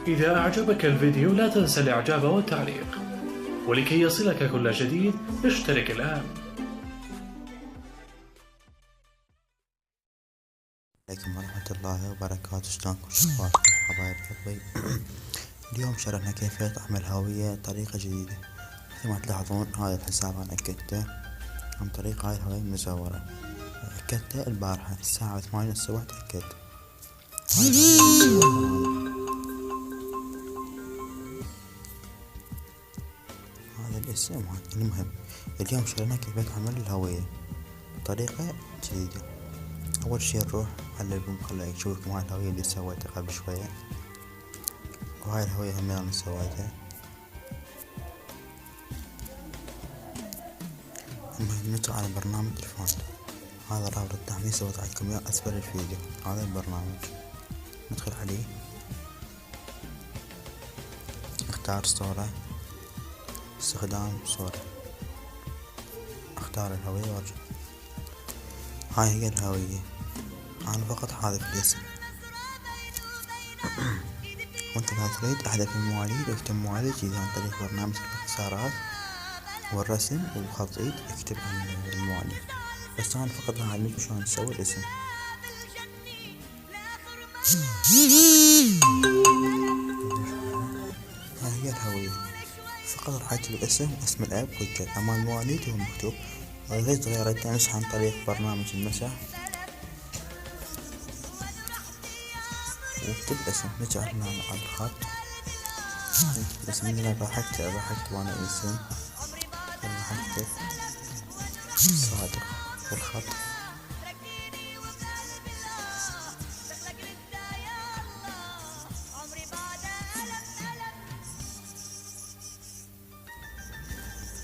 إذا أعجبك الفيديو لا تنسى الإعجاب والتعليق، ولكي يصلك كل جديد اشترك الآن. عليكم ورحمة الله وبركاته. شلونكم شخباركم حبايب قلبي؟ اليوم شرحنا كيفية أعمل هوية طريقة جديدة. مثل ما تلاحظون هذا الحساب أنا أكدته عن طريق هاي الهوية المزورة. أكدته البارحة الساعة 8 الصبح تأكدت. هذا الاسم هذا. المهم اليوم شرحنا كيفية أعمل الهوية بطريقة جديدة. أول شي نروح على البوم، خليني أشوفكم هاي الهوية اللي سويتها قبل شوية، وهاي الهوية هم أنا سويتها. المهم ندخل على برنامج الفونت، هذا رابط التحميل سويت لكم إياه أسفل الفيديو. هذا البرنامج ندخل عليه، اختار صورة، استخدام صورة، اختار الهوية وارجع. هاي هي الهوية، أنا فقط حاذف الاسم. وانت لا تريد احذف المواليد واكتب مواليد جديدة عن طريق برنامج الاختصارات والرسم وخط ايد اكتب عن المواليد. بس انا فقط اعلمكم شلون نسوي الاسم. هاي هي الهوية، فقط راح اكتب الاسم واسم الاب والجد، اما المواليد هو مكتوب. واذا تغيرت امسح عن طريق برنامج المسح واكتب اسم. نرجع هنا على الخط، اسم اللي راح اكتب انا اسم، راح اكتب صادق بالخط.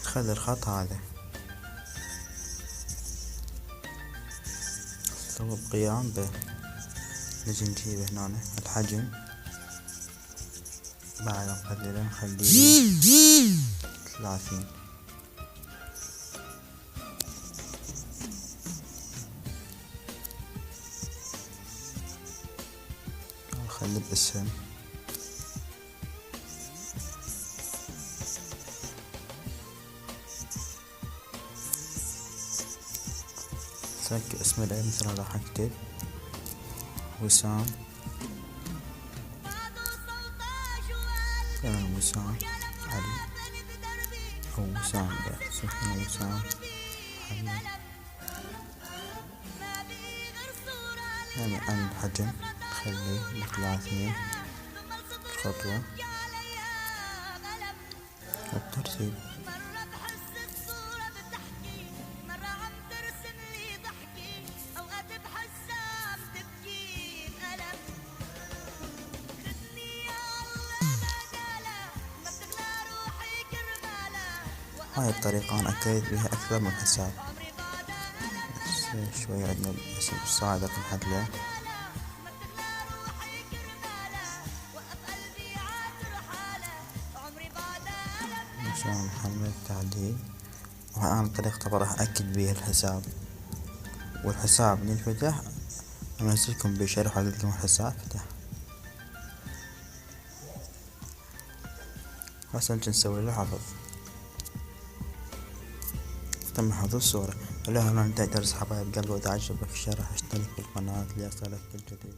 خذ الخط هذا سوي قيام به، نجي نجيبه هنا الحجم بعد نقلله نخليه 30. نخلي الاسم، سك اسم العيب مثلا راح اكتب وسام، وسام علي او وسام سكن وسام حمد. يعني عن الحجم نخليه 30 خطوة والترتيب. هاي الطريقة أنا أكيد بها أكثر من حساب. شوية عندنا الاسم الصاعد رقم حدله، عشان محمد تعديل. وأنا طريقة راح أكد بيها الحساب، والحساب اللي انفتح أنزلكم بشرح لكم الحساب فتح. هسه نجي نسوي له حفظ. تم حفظ الصورة. ولهنا ننتهي درس حبايب قلبي. وإذا عجبك الشرح اشترك بالقناة ليصلك كل جديد.